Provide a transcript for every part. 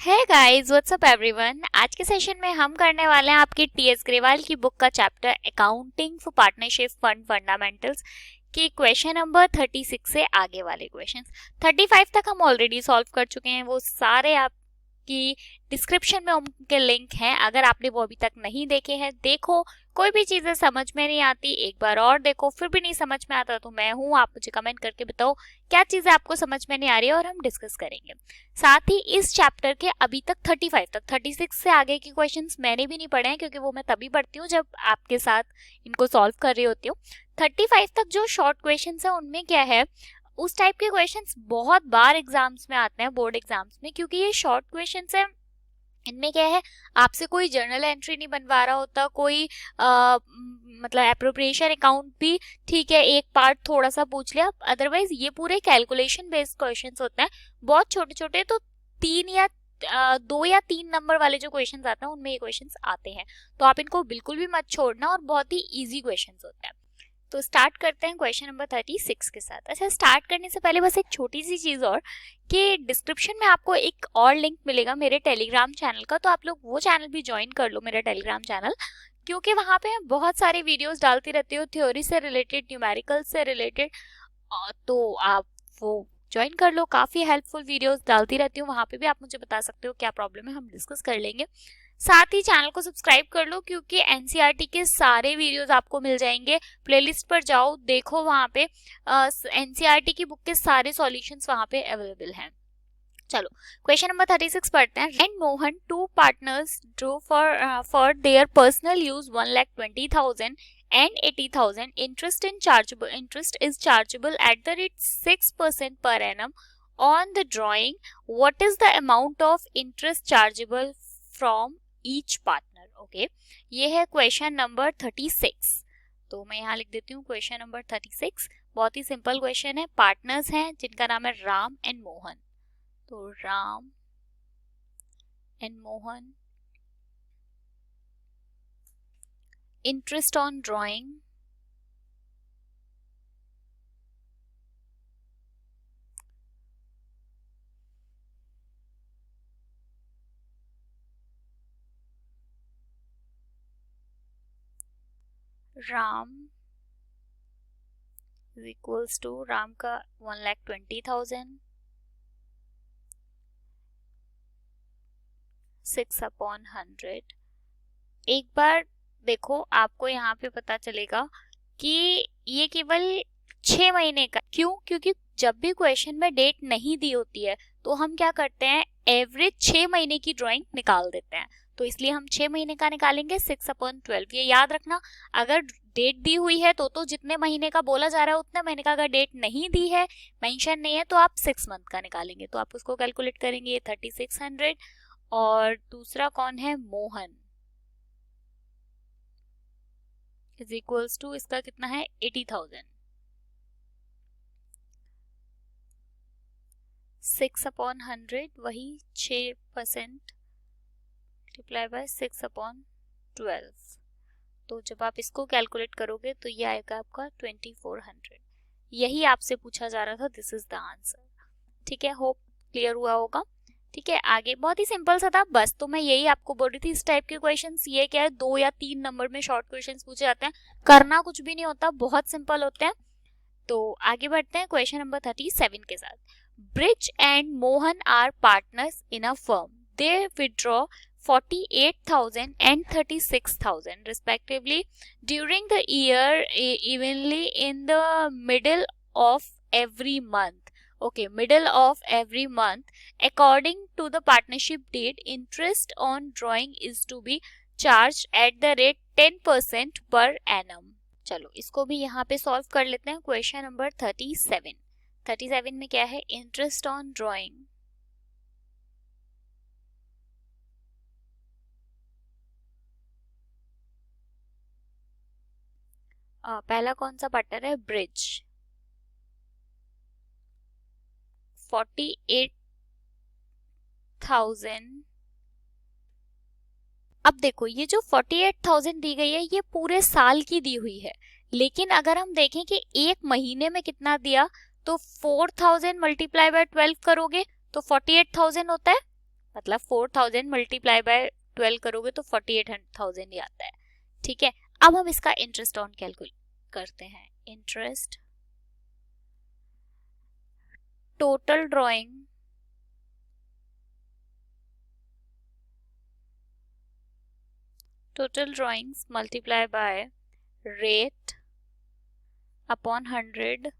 हे guys, what's up everyone. आज के session में हम करने वाले हैं आपकी टीएस ग्रेवाल की बुक का chapter accounting for partnership fund fundamentals की क्वेश्चन नंबर 36 से आगे वाले क्वेश्चंस। 35 तक हम ऑलरेडी सॉल्व कर चुके हैं, वो सारे आपकी डिस्क्रिप्शन में उनके लिंक हैं। अगर आपने वो अभी तक नहीं देखे हैं, देखो। कोई भी चीजें समझ में नहीं आती एक बार और देखो, फिर भी नहीं समझ में आता तो मैं हूँ, आप मुझे कमेंट करके बताओ क्या चीजें आपको समझ में नहीं आ रही है और हम डिस्कस करेंगे। साथ ही इस चैप्टर के अभी तक 35 तक 36 से आगे के क्वेश्चंस मैंने भी नहीं पढ़े हैं, क्योंकि वो मैं तभी पढ़ती हूँ जब आपके साथ इनको सॉल्व कर रही होती हूँ। 35 तक जो शॉर्ट क्वेश्चंस है उनमें क्या है, उस टाइप के क्वेश्चंस बहुत बार एग्जाम्स में आते हैं, बोर्ड एग्जाम्स में, क्योंकि ये शॉर्ट क्वेश्चंस है। इनमें क्या है, आपसे कोई जर्नल एंट्री नहीं बनवा रहा होता, कोई मतलब एप्रोप्रिएशन अकाउंट भी ठीक है, एक पार्ट थोड़ा सा पूछ लिया, अदरवाइज ये पूरे कैलकुलेशन बेस्ड क्वेश्चंस होते हैं, बहुत छोटे छोटे। तो 2 या 3 नंबर वाले जो क्वेश्चंस आते हैं उनमें ये क्वेश्चंस आते हैं, तो आप इनको बिल्कुल भी मत छोड़ना, और बहुत ही इजी क्वेश्चंस होते हैं। तो स्टार्ट करते हैं क्वेश्चन नंबर 36 के साथ। अच्छा, स्टार्ट करने से पहले बस एक छोटी सी चीज और, कि डिस्क्रिप्शन में आपको एक और लिंक मिलेगा मेरे टेलीग्राम चैनल का, तो आप लोग वो चैनल भी ज्वाइन कर लो, मेरा टेलीग्राम चैनल, क्योंकि वहां पे मैं बहुत सारे वीडियोस डालती रहती हूँ, थ्योरी से रिलेटेड, न्यूमेरिकल से रिलेटेड, तो आप वो ज्वाइन कर लो। काफी हेल्पफुल वीडियोस डालती रहती हूँ, वहां पे भी आप मुझे बता सकते हो क्या प्रॉब्लम है, हम डिस्कस कर लेंगे। साथ ही चैनल को सब्सक्राइब कर लो, क्योंकि एनसीईआरटी के सारे वीडियोस आपको मिल जाएंगे। प्लेलिस्ट पर जाओ, देखो, वहां पे एनसीईआरटी की बुक के सारे सॉल्यूशंस वहां पे अवेलेबल हैं। चलो क्वेश्चन नंबर 36 पढ़ते हैं। And Mohan, two partners, draw for their personal use 1,20,000 and 80,000. Interest is chargeable at the rate 6% per annum on the drawing. What is the amount of interest chargeable from each partner? Okay, ये है question number 36। तो मैं यहाँ लिख देती हूँ question number 36। बहुत ही सिंपल क्वेश्चन है। पार्टनर्स हैं जिनका नाम है राम एंड मोहन, तो Ram and Mohan. Interest on drawing, Ram is equals to, Ram का 1,20,000, 6/100। एक बार देखो, आपको यहाँ पे पता चलेगा कि ये केवल 6 महीने का। क्यों? क्योंकि जब भी क्वेश्चन में डेट नहीं दी होती है तो हम क्या करते हैं, एवरेज 6 महीने की ड्राइंग निकाल देते हैं, तो इसलिए हम 6 महीने का निकालेंगे 6/12। ये याद रखना, अगर डेट दी हुई है तो जितने महीने का बोला जा रहा है उतने महीने का, अगर डेट नहीं दी है, मेंशन नहीं है, तो आप 6 मंथ का निकालेंगे। तो आप उसको कैलकुलेट करेंगे 3600। और दूसरा कौन है, मोहन, इज इक्वल्स टू, इसका कितना है 80,000, 6/100, वही 6% मल्टीप्लाई बाय 6/12। तो जब आप इसको कैलकुलेट करोगे तो ये आएगा आपका 2400। यही आपसे पूछा जा रहा था, दिस इज द आंसर। ठीक है, होप क्लियर हुआ होगा। ठीक है, आगे बहुत ही सिंपल सा था, बस तो मैं यही आपको बोल रही थी। इस टाइप के क्वेश्चंस ये क्या है, 2 या 3 नंबर में शॉर्ट क्वेश्चंस पूछे जाते हैं, करना कुछ भी नहीं होता, बहुत सिंपल होते हैं। तो आगे बढ़ते हैं क्वेश्चन नंबर 37 के साथ। Brij and Mohan are partners in a firm, they withdraw 48,000 and 36,000 respectively during the year, evenly in the middle of every month. Okay, middle of every month. According to the partnership deed, interest on drawing is to be charged at the rate 10% per annum. चलो इसको भी यहाँ पे solve कर लेते हैं। Question number 37 में क्या है, इंटरेस्ट ऑन ड्राइंग। पहला कौन सा पार्टनर है, ब्रिज, 48,000। अब देखो, ये जो 48,000 दी गई है ये पूरे साल की दी हुई है, लेकिन अगर हम देखें कि एक महीने में कितना दिया, तो 4,000 मल्टीप्लाई बाय 12 करोगे तो 48,000 होता है, मतलब 4000 मल्टीप्लाई बाय 12 करोगे तो 48,000 ही आता है। ठीक है, अब हम इसका इंटरेस्ट ऑन कैलकुलेट करते हैं। Interest total drawings multiply by rate upon 100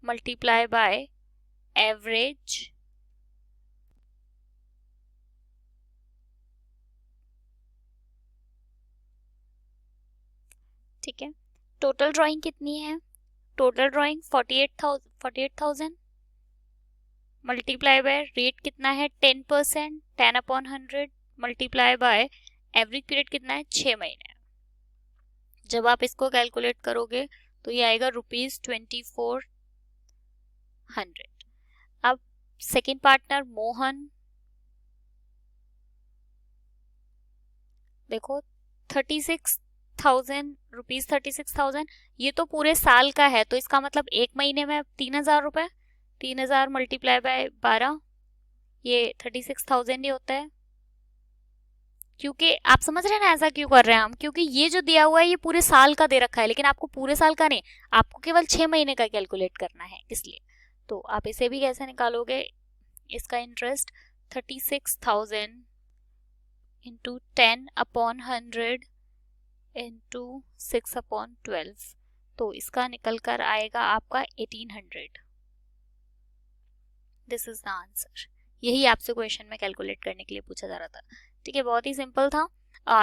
multiply by average ठीक है, टोटल ड्राइंग कितनी है? Total drawing 48,000 multiply by rate कितना है 10%, 10 upon 100 multiply by average period कितना है 6 महीने। जब आप इसको कैलकुलेट करोगे तो ये आएगा ₹2400। अब सेकेंड पार्टनर मोहन, देखो 36,000 ये तो पूरे साल का है, तो इसका मतलब एक महीने में 3,000 रुपए, 3,000 मल्टीप्लाई बाय 12 ये 36,000 ही होता है। क्योंकि आप समझ रहे हैं ना ऐसा क्यों कर रहे हैं हम, क्योंकि ये जो दिया हुआ है ये पूरे साल का दे रखा है, लेकिन आपको पूरे साल का नहीं, आपको केवल 6 महीने का कैलकुलेट करना है इसलिए। तो आप इसे भी कैसे निकालोगे, इसका interest 36,000 into 10 upon 100 into 6 upon 12, तो इसका निकल कर आएगा आपका 1800। This is the answer. यही आपसे क्वेश्चन में कैलकुलेट करने के लिए पूछा जा रहा था। ठीक है, बहुत ही सिंपल था।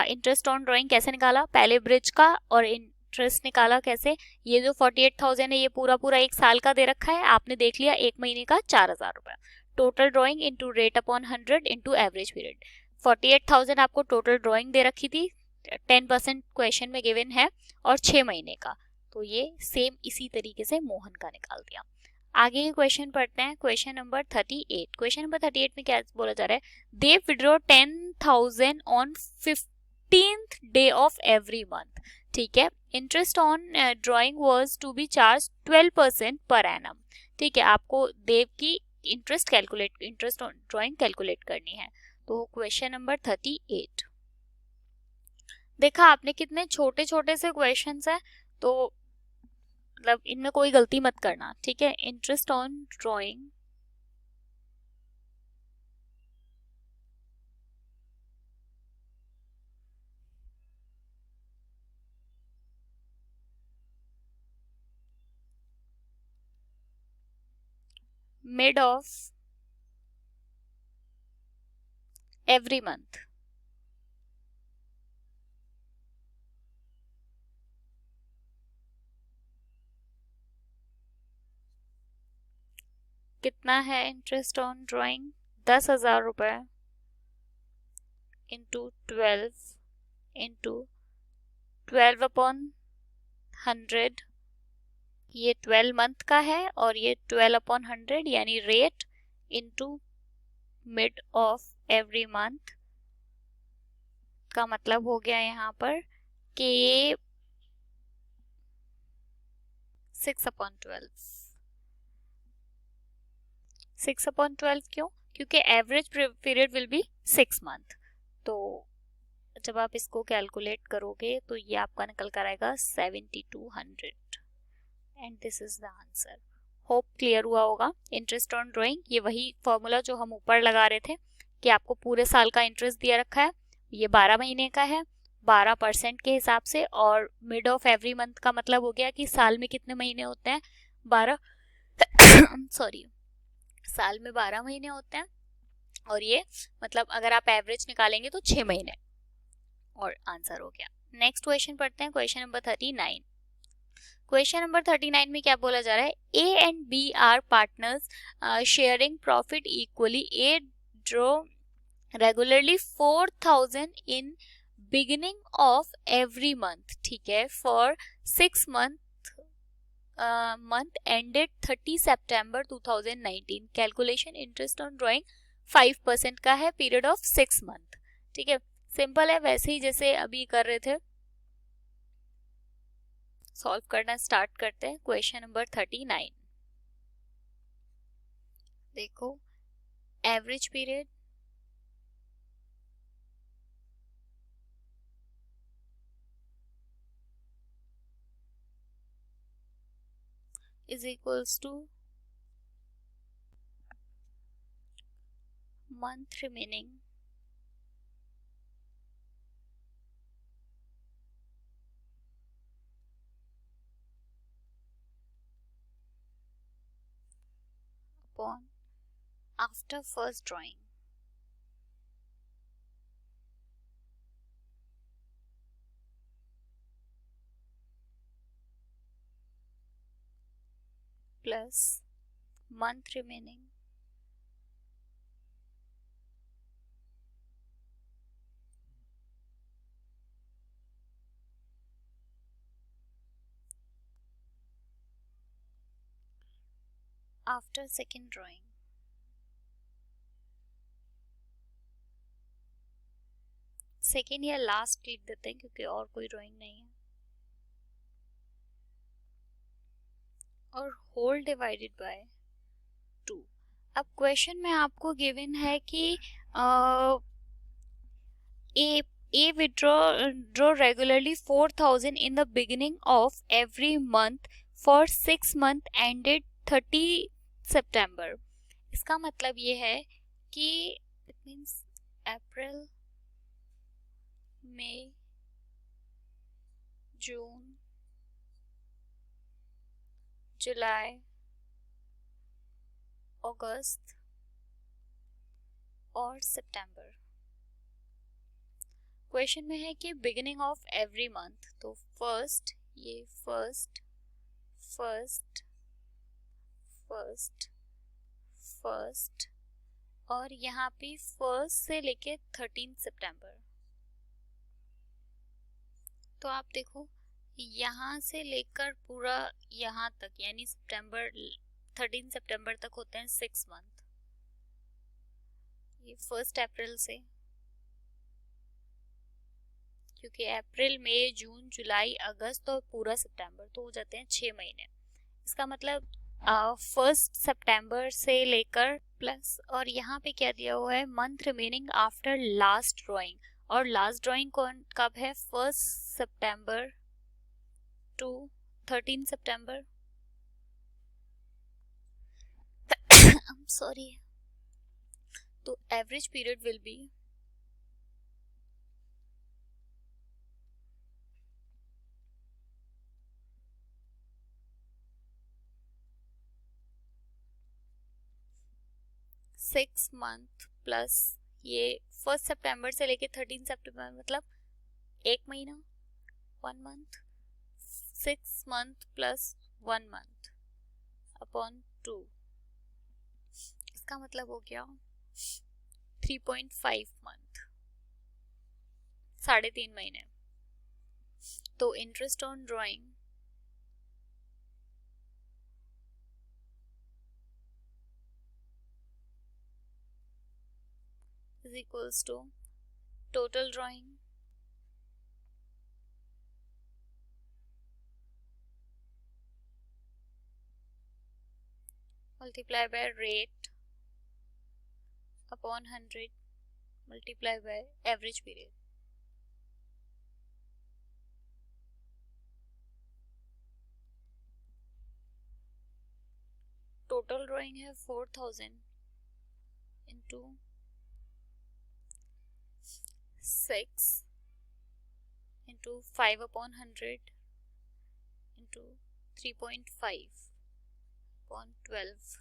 इंटरेस्ट ऑन ड्राइंग कैसे निकाला, पहले ब्रिज का और इंटरेस्ट निकाला कैसे। ये जो 48,000 है ये पूरा पूरा एक साल का दे रखा है, आपने देख लिया एक महीने का 4,000 रुपए। Total drawing into rate upon 100 into average period. 48,000 आपको टोटल ड्राइंग दे रखी थी, 10% क्वेश्चन में गिवन है और 6 महीने का, तो ये सेम इसी तरीके से मोहन का निकाल दिया। आगे के क्वेश्चन पढ़ते हैं, क्वेश्चन नंबर 38। क्वेश्चन नंबर 38 में क्या बोला जा रहा है, they withdraw 10,000 on 15th day of every month. ठीक है, interest on drawing was to be charge 12% per annum. ठीक है, आपको देव की इंटरेस्ट ऑन ड्राइंग कैलकुलेट करनी है। तो क्वेश्चन नंबर 38, देखा आपने कितने छोटे छोटे से क्वेश्चंस हैं, तो मतलब इनमें कोई गलती मत करना। ठीक है, interest on drawing mid of every month. कितना है इंटरेस्ट ऑन ड्राइंग, 10,000 रुपए इंटू 12 अपॉन 100, ये 12 मंथ का है और ये 12 अपॉन 100 यानी rate into mid of every month का मतलब हो गया यहाँ पर कि ये 6 अपॉन 12 क्यों, क्योंकि average period will B 6 month. तो जब आप इसको कैलकुलेट करोगे तो ये आपका निकल कर आएगा 7200 and this is the answer. Hope clear हुआ होगा। इंटरेस्ट ऑन ड्राइंग ये वही फॉर्मूला जो हम ऊपर लगा रहे थे कि आपको पूरे साल का इंटरेस्ट दिया रखा है, ये 12 महीने का है 12% के हिसाब से, और मिड ऑफ एवरी मंथ का मतलब हो गया कि साल में कितने महीने होते हैं 12 सॉरी साल में 12 महीने होते हैं, और ये मतलब अगर आप एवरेज निकालेंगे तो 6 महीने, और आंसर हो गया। नेक्स्ट क्वेश्चन पढ़ते हैं, क्वेश्चन नंबर 39। क्वेश्चन नंबर 39 में क्या बोला जा रहा है, A and B are partners sharing profit equally. A draw regularly 4,000 in beginning of every month. ठीक है, for 6 month ended 30 September 2019। Calculation interest on drawing 5% का है, पीरियड ऑफ 6 मंथ। ठीक है, सिंपल है, वैसे ही जैसे अभी कर रहे थे। सॉल्व करना स्टार्ट करते हैं। क्वेश्चन नंबर 39, देखो average period is equals two month remaining upon after first drawing plus month remaining after second drawing. Second या लास्ट लिख देते हैं क्योंकि और कोई ड्राइंग नहीं है, और होल डिवाइडेड बाय 2। अब क्वेश्चन में आपको गिवन है कि ए withdraw regularly 4,000 in the beginning of every month for 6 month ended 30 September। इसका मतलब ये है कि it means अप्रैल, मई, जून, जुलाई, अगस्त और सितंबर। क्वेश्चन में है कि बिगिनिंग ऑफ एवरी मंथ, तो फर्स्ट, ये फर्स्ट फर्स्ट फर्स्ट फर्स्ट और यहाँ पे फर्स्ट से लेके 13 सितंबर। तो आप देखो यहाँ से लेकर पूरा यहाँ तक यानी सितंबर 13 सितंबर तक होते हैं 6 मंथ। ये 1 अप्रैल से, क्योंकि अप्रैल, मई, जून, जुलाई, अगस्त और पूरा सितंबर तो हो जाते हैं 6 महीने। इसका मतलब 1 सितंबर से लेकर प्लस, और यहाँ पे क्या दिया हुआ है, month remaining after last drawing, और लास्ट ड्राइंग कौन कब है, 1 सितंबर टू 13 सितंबर। I'm sorry। तो average period will B six month plus ये 1 सितंबर से लेके 13 सितंबर, मतलब 1 महीना, 1 month, 6 month plus 1 month upon 2। इसका मतलब हो गया 3.5 मंथ, 3.5 महीने। तो interest on drawing is equals to total drawing multiply by rate upon 100 multiply by average period। Total drawing है 4000 into 6 into 5 upon 100 into 3.5 upon 12।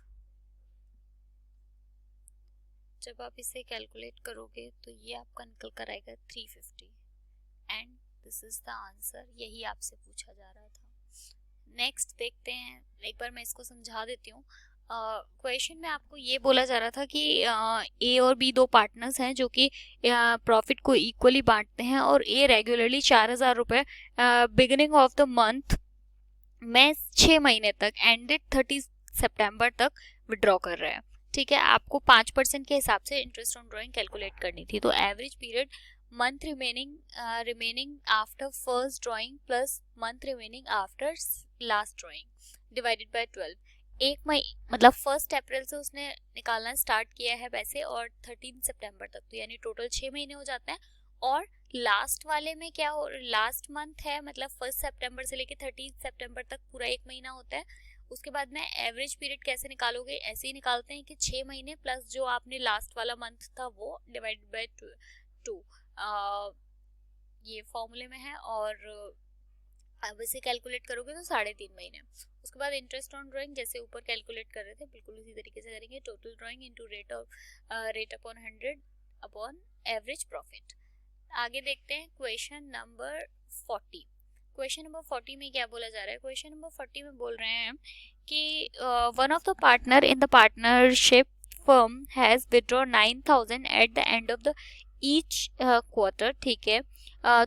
जब आप इसे कैलकुलेट करोगे तो ये आपका निकल कर आएगा 350 and this is the answer. यही आपसे पूछा जा रहा था। नेक्स्ट देखते हैं, एक बार मैं इसको समझा देती हूँ। क्वेश्चन में आपको ये बोला जा रहा था कि ए और बी दो पार्टनर्स हैं जो कि प्रॉफिट को इक्वली बांटते हैं, और ए रेगुलरली 4,000 रुपये बिगिनिंग ऑफ द मंथ में 6 महीने तक एंडेड 30 सितंबर तक विड्रॉ कर रहे हैं। ठीक है, आपको 5% के हिसाब से इंटरेस्ट ऑन ड्राइंग कैलकुलेट करनी थी। तो average period month remaining after first drawing plus month remaining after last drawing divided by 12। एक महीने मतलब 1 अप्रैल से उसने निकालना स्टार्ट किया है पैसे, और 13 सितंबर तक, तो यानी टोटल 6 महीने हो जाते हैं। और लास्ट वाले में क्या हो, लास्ट मंथ है, मतलब 1 सितंबर से लेके 30 सितंबर तक पूरा 1 महीना होता है। उसके बाद में एवरेज पीरियड कैसे निकालोगे, ऐसे ही निकालते हैं कि 6 महीने प्लस जो आपने लास्ट वाला मंथ था वो डिवाइड बाय 2, ये फॉर्मूले में है, और अब इसे कैलकुलेट करोगे तो 3.5 महीने। उसके बाद इंटरेस्ट ऑन ड्राइंग जैसे ऊपर कैलकुलेट कर रहे थे बिल्कुल उसी तरीके से करेंगे, total drawing into rate upon 100 upon average profit. आगे देखते हैं क्वेश्चन नंबर 40। क्वेश्चन नंबर 40 में क्या बोला जा रहा है, क्वेश्चन नंबर 40 में बोल रहे हैं कि one of the partner in the partnership firm has withdraw 9,000 at the end of the each quarter, ठीक है,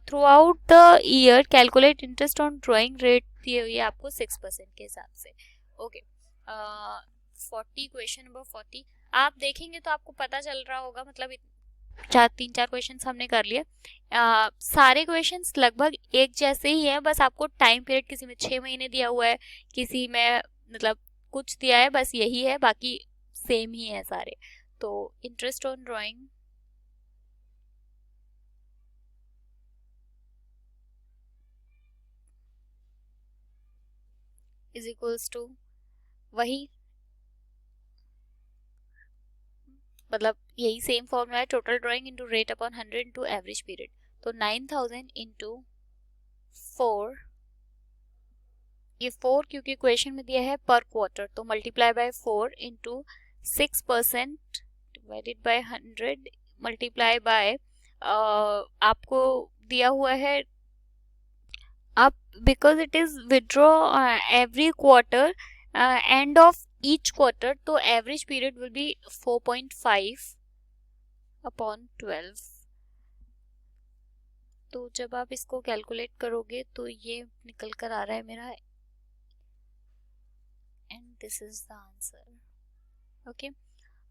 throughout the year calculate interest on drawing rate दी हुई है आपको 6% के हिसाब से। ओके, 40 क्वेश्चन नंबर 40 आप देखेंगे तो आपको पता चल रहा होगा, मतलब 3-4 क्वेश्चंस हमने कर लिए। सारे क्वेश्चंस लगभग एक जैसे ही है, बस आपको टाइम पीरियड किसी में 6 महीने दिया हुआ है, किसी में मतलब कुछ दिया है, बस यही है, बाकी सेम ही है सारे। तो interest on drawing is equals to वही, मतलब यही सेम फॉर्मूला है, total drawing into rate upon 100 into average period. तो 9,000 इनटू 4, ये 4 क्योंकि क्वेश्चन में दिया है पर क्वार्टर, तो multiply by 4 into 6% divided by 100 multiply by आपको दिया हुआ है अब because it is withdraw every quarter end of each quarter, तो average period will be 4.5 upon 12। तो जब आप इसको कैलकुलेट करोगे तो ये निकल कर आ रहा है मेरा, and this is the answer. Okay,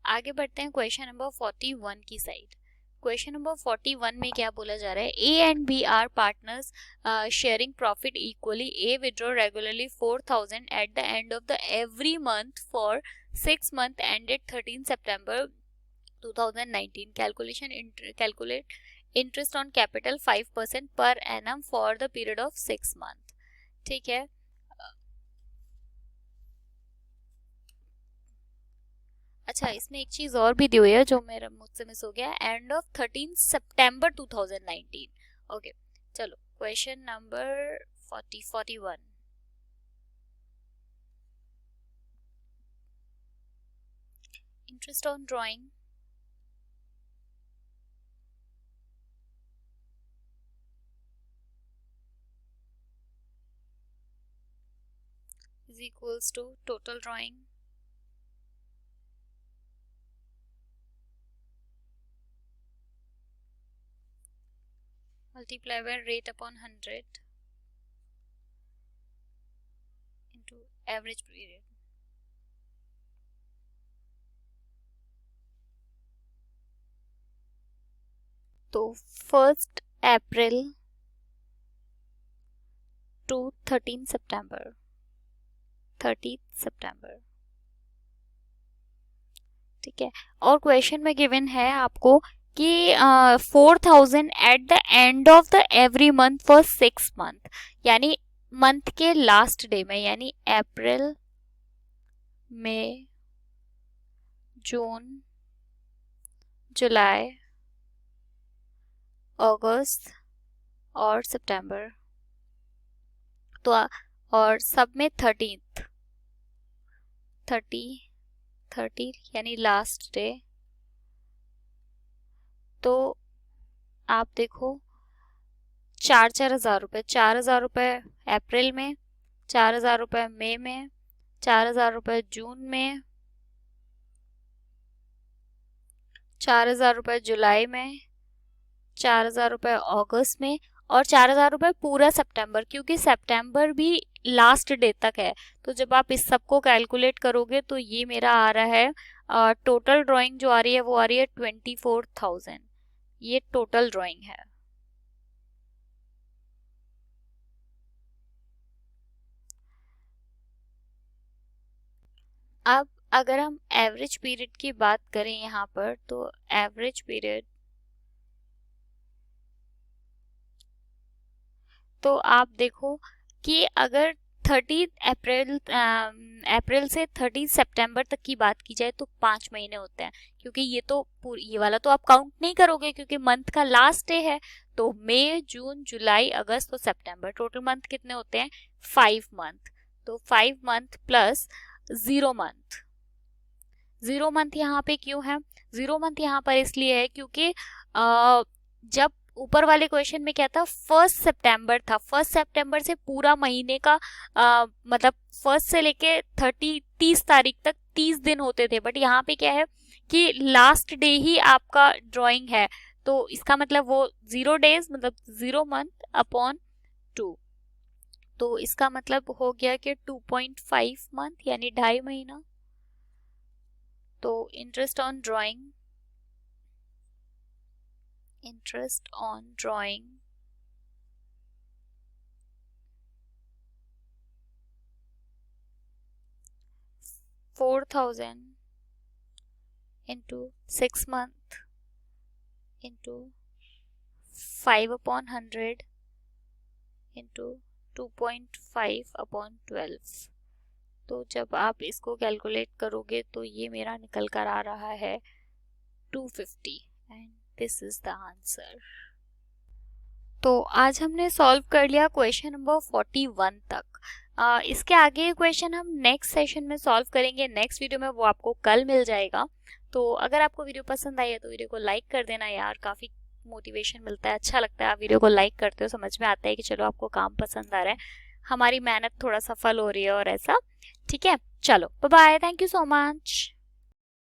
आगे बढ़ते हैं क्वेश्चन नंबर 41 की साइड। क्वेश्चन नंबर 41 में क्या बोला जा रहा है, A and B are partners sharing profit equally. A withdraw regularly 4,000 at the end of the every month for 6 month ended 13 September 2019। Calculate interest on capital 5% per annum for the period of 6 month, ठीक है। अच्छा, इसमें एक चीज और भी दी हुई है जो मेरा मुझसे मिस हो गया, एंड ऑफ 13 September 2019। ओके, चलो question number 41। Interest on drawing is equals to total drawing multiply by rate upon 100 into average period। तो 1 अप्रैल टू 30 सितंबर, ठीक है। और क्वेश्चन में गिवन है आपको कि 4,000 at the end of the every month for 6 month, यानी मंथ के लास्ट डे में, यानी अप्रैल, मई, जून, जुलाई, अगस्त और सितंबर, तो और सब में 30 यानी लास्ट डे। तो आप देखो 4,000 रुपये, 4,000 रुपये अप्रैल में, 4,000 रुपये मई में, 4,000 रुपये जून में, 4,000 रुपये जुलाई में, 4,000 रुपये अगस्त में, और 4,000 रुपये पूरा सितंबर, क्योंकि सितंबर भी लास्ट डे तक है। तो जब आप इस सबको कैलकुलेट करोगे तो ये मेरा आ रहा है टोटल ड्राइंग जो आ रही है वो आ रही है 24,000। ये टोटल ड्राइंग है। अब अगर हम एवरेज पीरियड की बात करें यहाँ पर, तो एवरेज पीरियड, तो आप देखो कि अगर 30 अप्रैल से 30 सितंबर तक की बात की जाए तो 5 महीने होते हैं, क्योंकि ये वाला तो आप काउंट नहीं करोगे क्योंकि मंथ का लास्ट डे है। तो मई, जून, जुलाई, अगस्त और सितंबर, टोटल मंथ कितने होते हैं? 5 मंथ। तो 5 मंथ प्लस 0 मंथ। 0 मंथ यहाँ पे क्यों है? 0 मंथ यहाँ पर इसलिए है क्योंकि जब ऊपर वाले क्वेश्चन में क्या था, 1 सितंबर था, 1 सितंबर से पूरा महीने का मतलब 1 से लेके 30 तारीख तक 30 दिन होते थे, बट यहाँ पे क्या है कि लास्ट डे ही आपका ड्राइंग है, तो इसका मतलब वो 0 डेज मतलब 0 मंथ अपॉन 2, तो इसका मतलब हो गया कि 2.5 मंथ यानी 2.5 महीना। तो interest on drawing 4,000 into 6 month into 5 upon 100 into 2.5 upon 12। तो जब आप इसको कैलकुलेट करोगे तो ये मेरा निकल कर आ रहा है 250 and this is the answer. तो आज हमने सॉल्व कर लिया क्वेश्चन नंबर 41 तक। इसके आगे क्वेश्चन हम नेक्स्ट सेशन में सॉल्व करेंगे, नेक्स्ट वीडियो में, वो आपको कल मिल जाएगा। तो अगर आपको वीडियो पसंद आई है तो वीडियो को लाइक कर देना यार, काफ़ी मोटिवेशन मिलता है, अच्छा लगता है। आप वीडियो को लाइक करते हो, समझ में आता है कि चलो आपको काम पसंद आ रहा है, हमारी मेहनत थोड़ा सफल हो रही है और ऐसा। ठीक है, चलो bye bye, thank you so much.